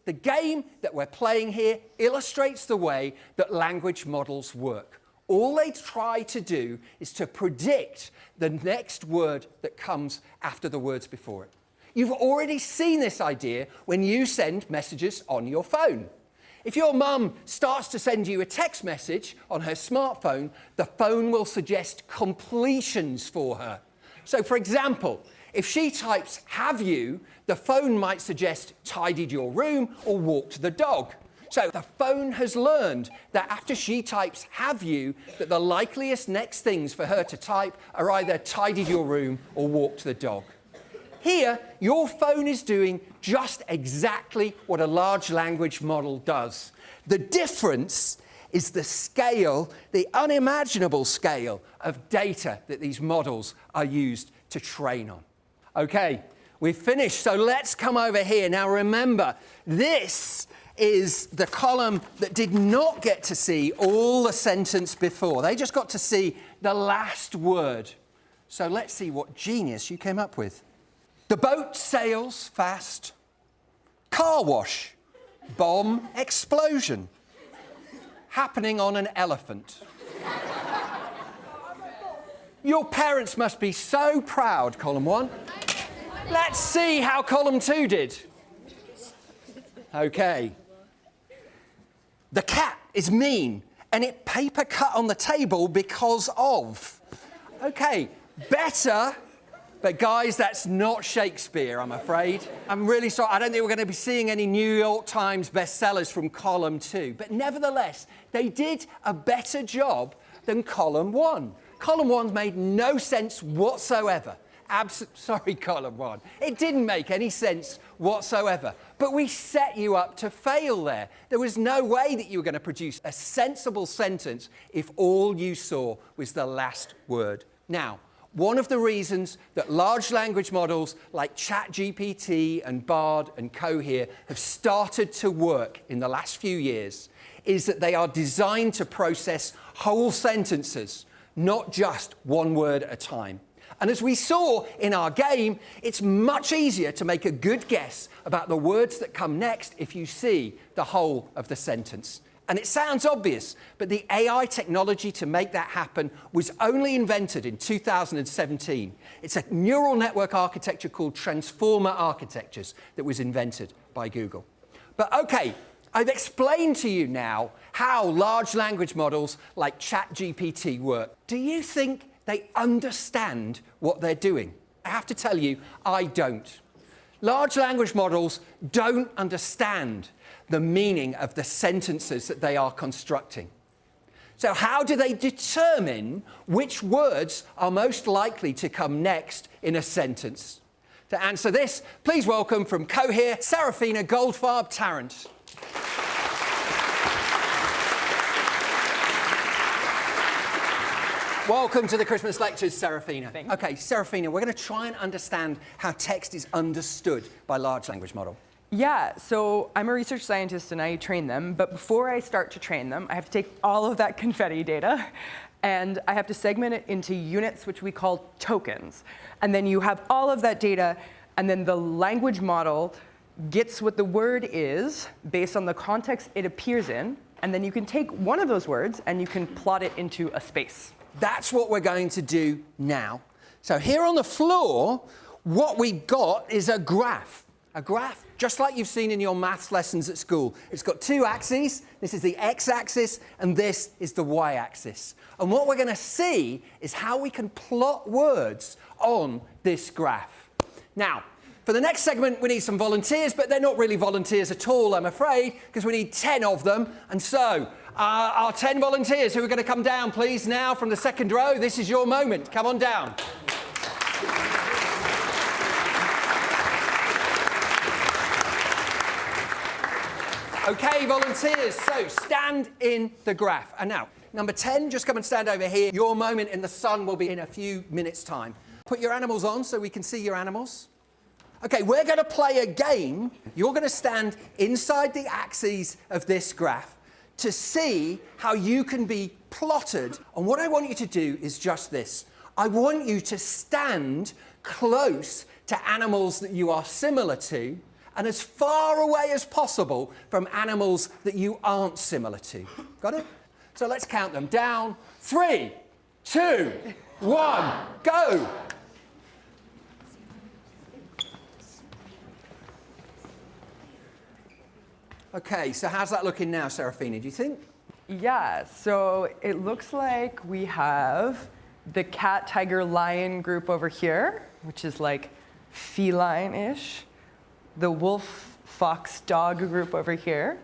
The game that we're playing here illustrates the way that language models work. All they try to do is to predict the next word that comes after the words before it. You've already seen this idea when you send messages on your phone. If your mum starts to send you a text message on her smartphone, the phone will suggest completions for her. So, for example, if she types "have you," the phone might suggest "tidied your room" or "walked the dog." So the phone has learned that after she types "have you," that the likeliest next things for her to type are either "tidied your room" or "walked the dog." Here, your phone is doing just exactly what a large language model does. The difference is the scale, the unimaginable scale of data that these models are used to train on. Okay, We've finished, so let's come over here. Now remember, this is the column that did not get to see all the sentence before. They just got to see the last word. So let's see what genius you came up with. The boat sails fast. Car wash. Bomb explosion. Happening on an elephant. Your parents must be so proud, column 1. Let's see how column 2 did. OK. The cat is mean and it paper cut on the table because of. OK, better, but guys, that's not Shakespeare, I'm afraid. I'm really sorry. I don't think we're going to be seeing any New York Times bestsellers from column 2. But nevertheless, they did a better job than column 1. Column 1's made no sense whatsoever. Sorry, column 1. It didn't make any sense whatsoever. But we set you up to fail there. There was no way that you were going to produce a sensible sentence if all you saw was the last word. Now, one of the reasons that large language models like ChatGPT and Bard and Cohere have started to work in the last few years is that they are designed to process whole sentences, not just one word at a time. And as we saw in our game, it's much easier to make a good guess about the words that come next if you see the whole of the sentence. And it sounds obvious, but the AI technology to make that happen was only invented in 2017. It's a neural network architecture called transformer architectures that was invented by Google. But OK, I've explained to you now how large language models like ChatGPT work. Do you think they understand what they're doing? I have to tell you, I don't. Large language models don't understand the meaning of the sentences that they are constructing. So how do they determine which words are most likely to come next in a sentence? To answer this, please welcome from Cohere, Serafina Goldfarb-Tarrant. Welcome to the Christmas lectures, Serafina. OK, Serafina, we're going to try and understand how text is understood by large language model. Yeah, so I'm a research scientist and I train them, but before I start to train them, I have to take all of that confetti data and I have to segment it into units, which we call tokens. And then you have all of that data, and then the language model gets what the word is based on the context it appears in, and then you can take one of those words and you can plot it into a space. That's what we're going to do now. So here on the floor, what we've got is a graph. A graph, just like you've seen in your maths lessons at school. It's got two axes. This is the x-axis, and this is the y-axis. And what we're going to see is how we can plot words on this graph. Now, for the next segment, we need some volunteers, but they're not really volunteers at all, I'm afraid, because we need 10 of them. And so, our 10 volunteers who are going to come down, please, now from the second row. This is your moment. Come on down. OK, volunteers, so stand in the graph. And now, number 10, just come and stand over here. Your moment in the sun will be in a few minutes' time. Put your animals on so we can see your animals. OK, we're going to play a game. You're going to stand inside the axes of this graph to see how you can be plotted. And what I want you to do is just this. I want you to stand close to animals that you are similar to, and as far away as possible from animals that you aren't similar to. Got it? So let's count them down. 3, 2, 1, go! OK, so how's that looking now, Serafina, do you think? Yeah, so it looks like we have the cat, tiger, lion group over here, which is like feline-ish. The wolf, fox, dog group over here,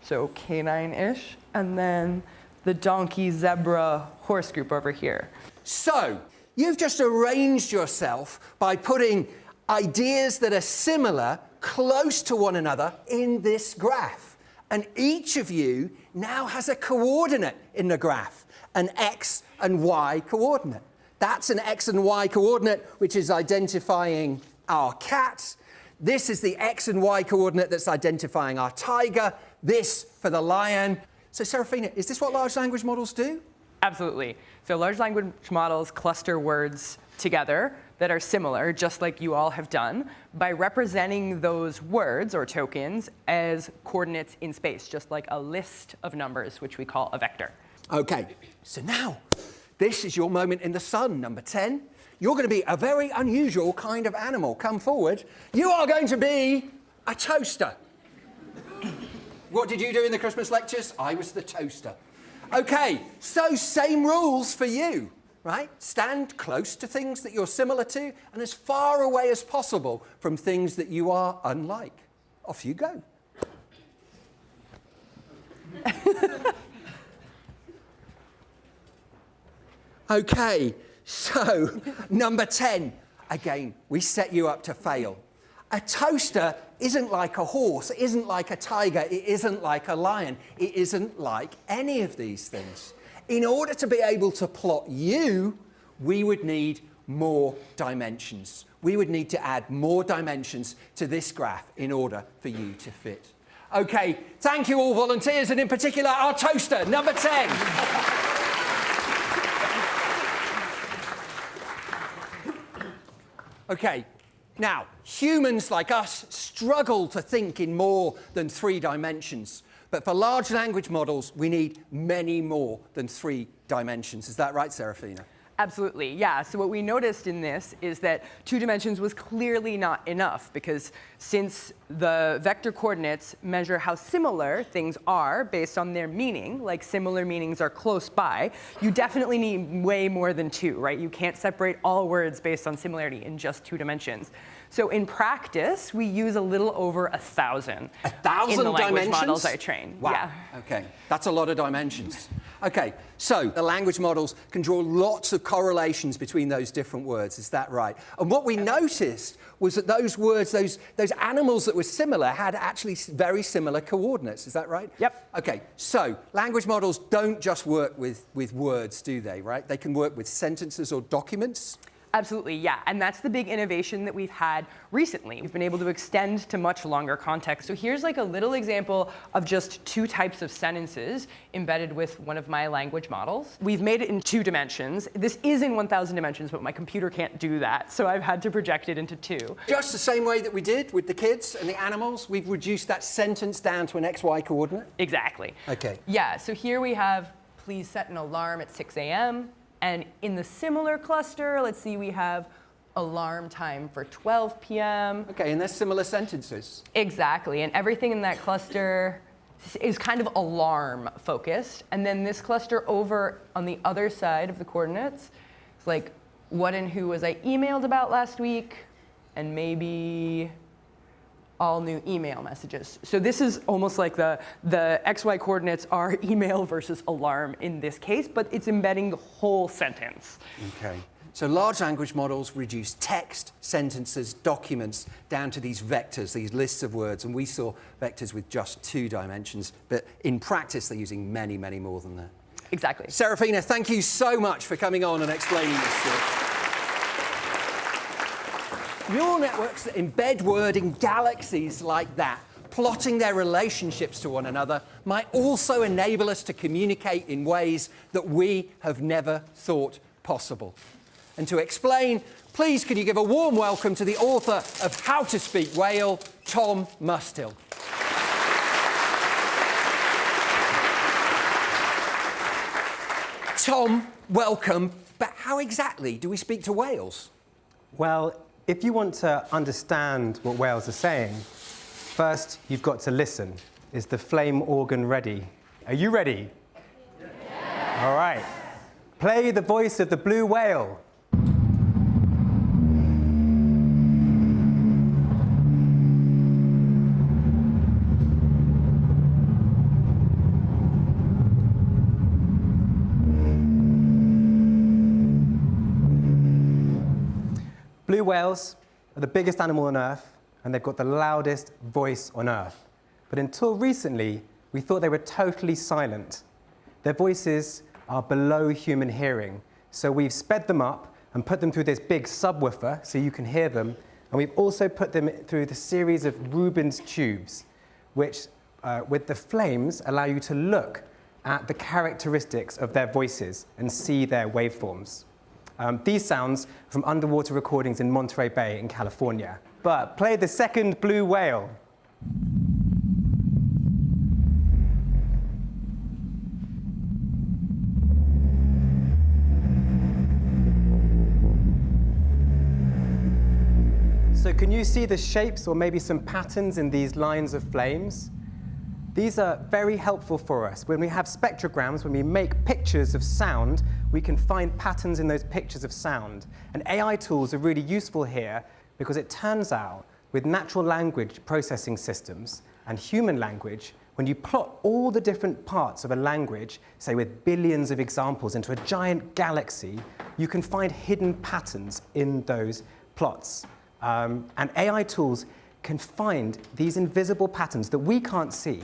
so canine-ish. And then the donkey, zebra, horse group over here. So, you've just arranged yourself by putting ideas that are similar close to one another in this graph. And each of you now has a coordinate in the graph, an x and y coordinate. That's an x and y coordinate, which is identifying our cat. This is the X and Y coordinate that's identifying our tiger. This for the lion. So, Serafina, is this what large language models do? Absolutely. So large language models cluster words together that are similar, just like you all have done, by representing those words or tokens as coordinates in space, just like a list of numbers, which we call a vector. Okay, so now, this is your moment in the sun, number 10. You're going to be a very unusual kind of animal. Come forward. You are going to be a toaster. What did you do in the Christmas lectures? I was the toaster. Okay, so same rules for you, right? Stand close to things that you're similar to and as far away as possible from things that you are unlike. Off you go. Okay, so number 10. Again, we set you up to fail. A toaster isn't like a horse, it isn't like a tiger, it isn't like a lion, it isn't like any of these things. In order to be able to plot you, we would need more dimensions. We would need to add more dimensions to this graph in order for you to fit. Okay, thank you all volunteers, and in particular our toaster, number 10. Okay, now, humans like us struggle to think in more than 3 dimensions. But for large language models, we need many more than 3 dimensions. Is that right, Serafina? Absolutely, yeah. So what we noticed in this is that 2 dimensions was clearly not enough, because since the vector coordinates measure how similar things are based on their meaning, like similar meanings are close by, you definitely need way more than 2, right? You can't separate all words based on similarity in just 2 dimensions. So in practice, we use a little over 1,000. 1,000 in the language dimensions? models I train. Wow. Yeah. Okay, that's a lot of dimensions. Okay, so the language models can draw lots of correlations between those different words. Is that right? And what we noticed was that those words, those animals that were similar, had actually very similar coordinates. Is that right? Yep. Okay, so language models don't just work with words, do they? Right? They can work with sentences or documents. Absolutely, yeah. And that's the big innovation that we've had recently. We've been able to extend to much longer context. So here's like a little example of just 2 types of sentences embedded with one of my language models. We've made it in 2 dimensions. This is in 1,000 dimensions, but my computer can't do that. So I've had to project it into 2. Just the same way that we did with the kids and the animals, we've reduced that sentence down to an XY coordinate? Exactly. Okay. Yeah, so here we have, please set an alarm at 6 a.m. And in the similar cluster, let's see, we have alarm time for 12 p.m. Okay, and they're similar sentences. Exactly, and everything in that cluster is kind of alarm focused. And then this cluster over on the other side of the coordinates is like, what and who was I emailed about last week? And maybe all new email messages. So this is almost like the XY coordinates are email versus alarm in this case, but it's embedding the whole sentence. Okay. So large language models reduce text, sentences, documents down to these vectors, these lists of words, and we saw vectors with just 2 dimensions, but in practice they're using many, many more than that. Exactly. Serafina, thank you so much for coming on and explaining this to us. Neural networks that embed word in galaxies like that, plotting their relationships to one another, might also enable us to communicate in ways that we have never thought possible. And to explain, please can you give a warm welcome to the author of How to Speak Whale, Tom Mustill. Tom, welcome. But how exactly do we speak to whales? Well, if you want to understand what whales are saying, first you've got to listen. Is the flame organ ready? Are you ready? Yeah. All right. Play the voice of the blue whale. Blue whales are the biggest animal on Earth, and they've got the loudest voice on Earth. But until recently, we thought they were totally silent. Their voices are below human hearing, so we've sped them up and put them through this big subwoofer so you can hear them And we've also put them through the series of Rubin's tubes, which, with the flames, allow you to look at the characteristics of their voices and see their waveforms. These sounds from underwater recordings in Monterey Bay in California. But play the second blue whale. So can you see the shapes or maybe some patterns in these lines of flames? These are very helpful for us. When we have spectrograms, when we make pictures of sound, we can find patterns in those pictures of sound. And AI tools are really useful here because it turns out with natural language processing systems and human language, when you plot all the different parts of a language, say with billions of examples into a giant galaxy, you can find hidden patterns in those plots. And AI tools can find these invisible patterns that we can't see,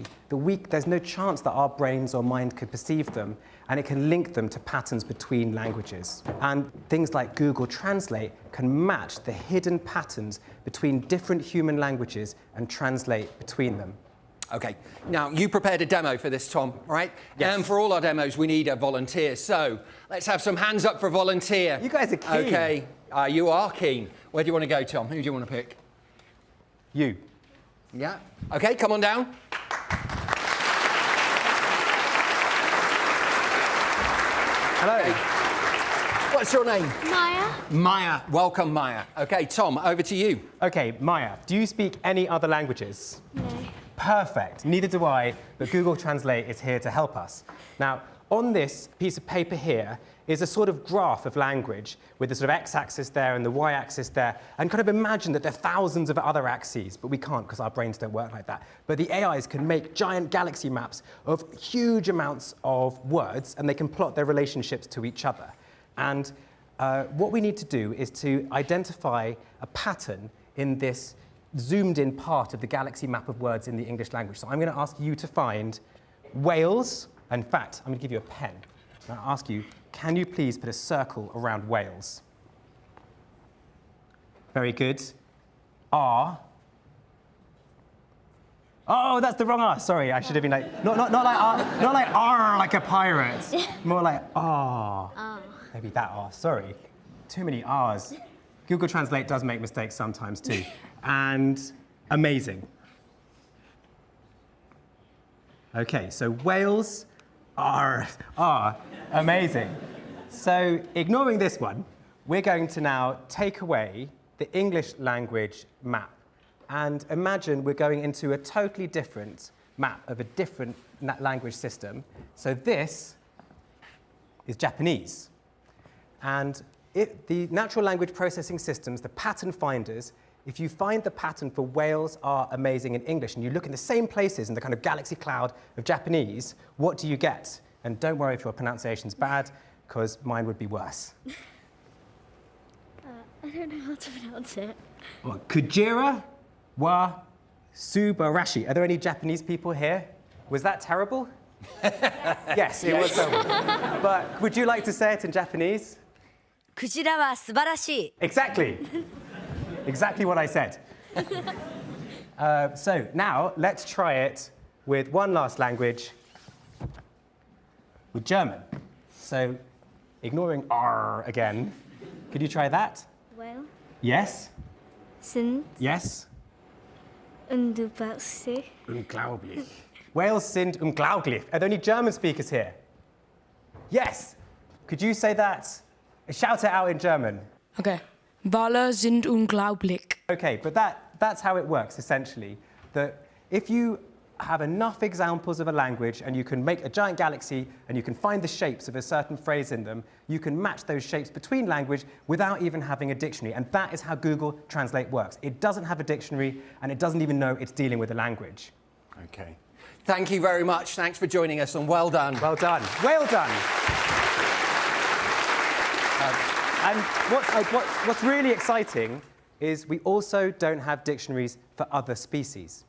there's no chance that our brains or mind could perceive them, and it can link them to patterns between languages. And things like Google Translate can match the hidden patterns between different human languages and translate between them. Okay, now you prepared a demo for this, Tom, right? Yes. And for all our demos, we need a volunteer. So let's have some hands up for a volunteer. You guys are keen. Okay, you are keen. Where do you want to go, Tom? Who do you want to pick? You. Yeah. Okay, come on down. Hello. What's your name? Maya. Maya. Welcome, Maya. Okay, Tom, over to you. Okay, Maya, do you speak any other languages? No. Perfect. Neither do I, but Google Translate is here to help us. Now, on this piece of paper here is a sort of graph of language with the sort of x-axis there and the y-axis there, and kind of imagine that there are thousands of other axes, but we can't because our brains don't work like that. But the AIs can make giant galaxy maps of huge amounts of words, and they can plot their relationships to each other. And what we need to do is to identify a pattern in this zoomed-in part of the galaxy map of words in the English language. So I'm going to ask you to find Wales. In fact, I'm going to give you a pen. And I'll ask you, can you please put a circle around Wales? Very good. R. Oh, that's the wrong R. Sorry, I should have been like, not like R, not like R like a pirate. More like R. Maybe that R. Sorry. Too many R's. Google Translate does make mistakes sometimes too. And amazing. Okay, so Wales, R, amazing. So ignoring this one, we're going to now take away the English language map and imagine we're going into a totally different map of a different language system. So this is Japanese. And the natural language processing systems, the pattern finders, if you find the pattern for Wales are amazing in English and you look in the same places in the kind of galaxy cloud of Japanese, what do you get? And don't worry if your pronunciation's bad, because mine would be worse. I don't know how to pronounce it. Well, Kujira wa Subarashi. Are there any Japanese people here? Was that terrible? Yes, it was terrible. But would you like to say it in Japanese? Kujira wa subarashi. Exactly. Exactly what I said. So now let's try it with one last language, with German. So ignoring R again, could you try that? Well, Yes? sind Yes? unglaublich. Unglaublich. Wales sind unglaublich. Are there any German speakers here? Yes. Could you say that? Shout it out in German. Okay. Wale sind unglaublich. Okay, but that's how it works, essentially. That if you have enough examples of a language and you can make a giant galaxy and you can find the shapes of a certain phrase in them, you can match those shapes between language without even having a dictionary. And that is how Google Translate works. It doesn't have a dictionary and it doesn't even know it's dealing with a language. Okay. Thank you very much. Thanks for joining us and well done. Well done. Well done. And what's really exciting is we also don't have dictionaries for other species.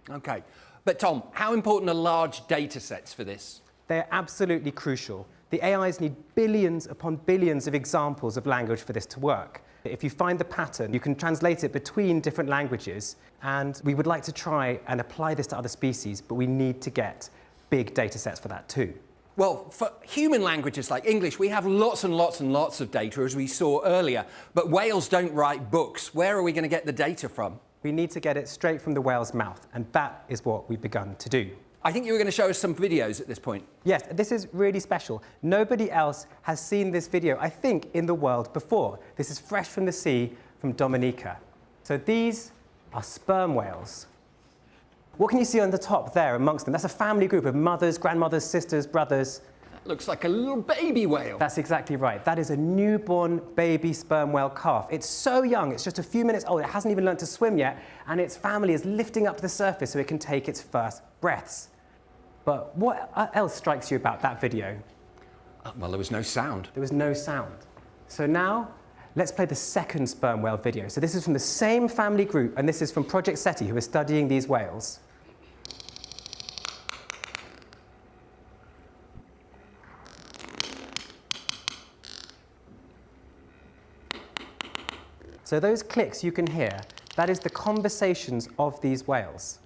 Okay. But Tom, how important are large data sets for this? They're absolutely crucial. The AIs need billions upon billions of examples of language for this to work. If you find the pattern, you can translate it between different languages, and we would like to try and apply this to other species, but we need to get big data sets for that too. Well, for human languages like English, we have lots and lots and lots of data, as we saw earlier, but whales don't write books. Where are we going to get the data from? We need to get it straight from the whale's mouth, and that is what we've begun to do. I think you were going to show us some videos at this point. Yes, this is really special. Nobody else has seen this video, I think, in the world before. This is fresh from the sea from Dominica. So these are sperm whales. What can you see on the top there amongst them? That's a family group of mothers, grandmothers, sisters, brothers. That looks like a little baby whale. That's exactly right. That is a newborn baby sperm whale calf. It's so young, it's just a few minutes old. It hasn't even learned to swim yet, and its family is lifting up to the surface so it can take its first breaths. But what else strikes you about that video? Well, there was no sound. There was no sound. So now, let's play the second sperm whale video. So this is from the same family group, and this is from Project SETI, who are studying these whales. So those clicks you can hear, that is the conversations of these whales.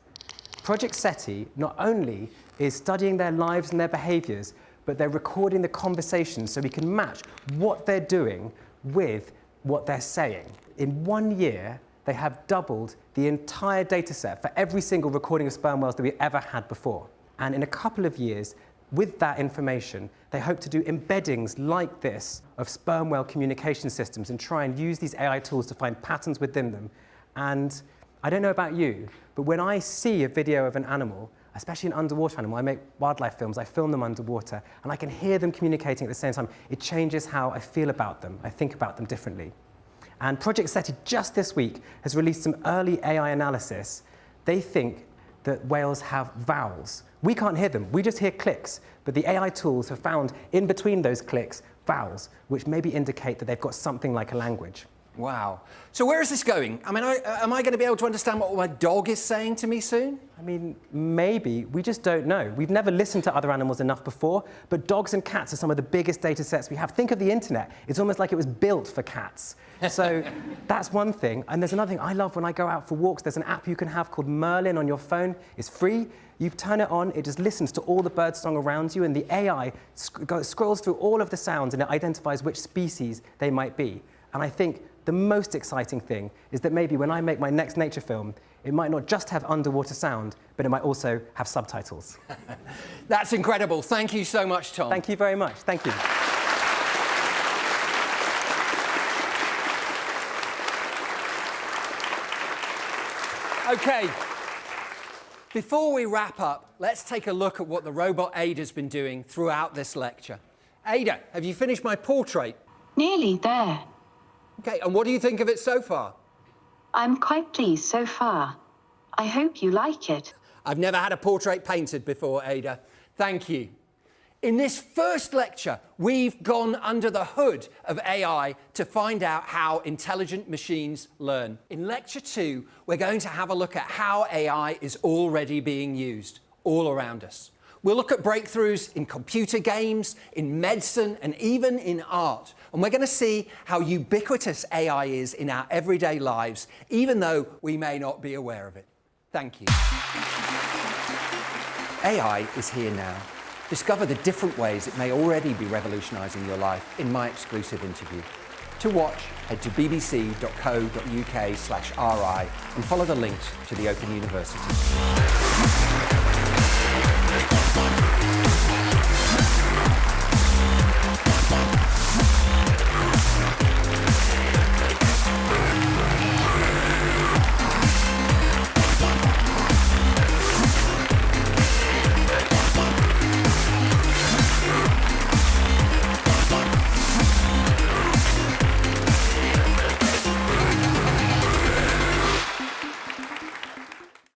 Project SETI not only is studying their lives and their behaviors, but they're recording the conversations so we can match what they're doing with what they're saying. In 1 year, they have doubled the entire data set for every single recording of sperm whales that we ever had before. And in a couple of years, with that information, they hope to do embeddings like this of sperm whale communication systems and try and use these AI tools to find patterns within them. And I don't know about you, but when I see a video of an animal, especially an underwater animal, I make wildlife films, I film them underwater, and I can hear them communicating at the same time. It changes how I feel about them. I think about them differently. And Project SETI just this week has released some early AI analysis. They think that whales have vowels. We can't hear them, we just hear clicks, but the AI tools have found in between those clicks vowels, which maybe indicate that they've got something like a language. Wow. So where is this going? I mean, am I going to be able to understand what my dog is saying to me soon? I mean, maybe. We just don't know. We've never listened to other animals enough before, but dogs and cats are some of the biggest data sets we have. Think of the internet. It's almost like it was built for cats. So that's one thing. And there's another thing I love when I go out for walks. There's an app you can have called Merlin on your phone. It's free. You turn it on, it just listens to all the birdsong around you, and the AI scrolls through all of the sounds and it identifies which species they might be. And I think the most exciting thing is that maybe when I make my next nature film, it might not just have underwater sound, but it might also have subtitles. That's incredible. Thank you so much, Tom. Thank you very much. Thank you. OK. Before we wrap up, let's take a look at what the robot Ada's been doing throughout this lecture. Ada, have you finished my portrait? Nearly there. OK, and what do you think of it so far? I'm quite pleased so far. I hope you like it. I've never had a portrait painted before, Ada. Thank you. In this first lecture, we've gone under the hood of AI to find out how intelligent machines learn. In lecture 2, we're going to have a look at how AI is already being used all around us. We'll look at breakthroughs in computer games, in medicine, and even in art. And we're going to see how ubiquitous AI is in our everyday lives, even though we may not be aware of it. Thank you. AI is here now. Discover the different ways it may already be revolutionising your life in my exclusive interview. To watch, head to bbc.co.uk/RI and follow the links to the Open University.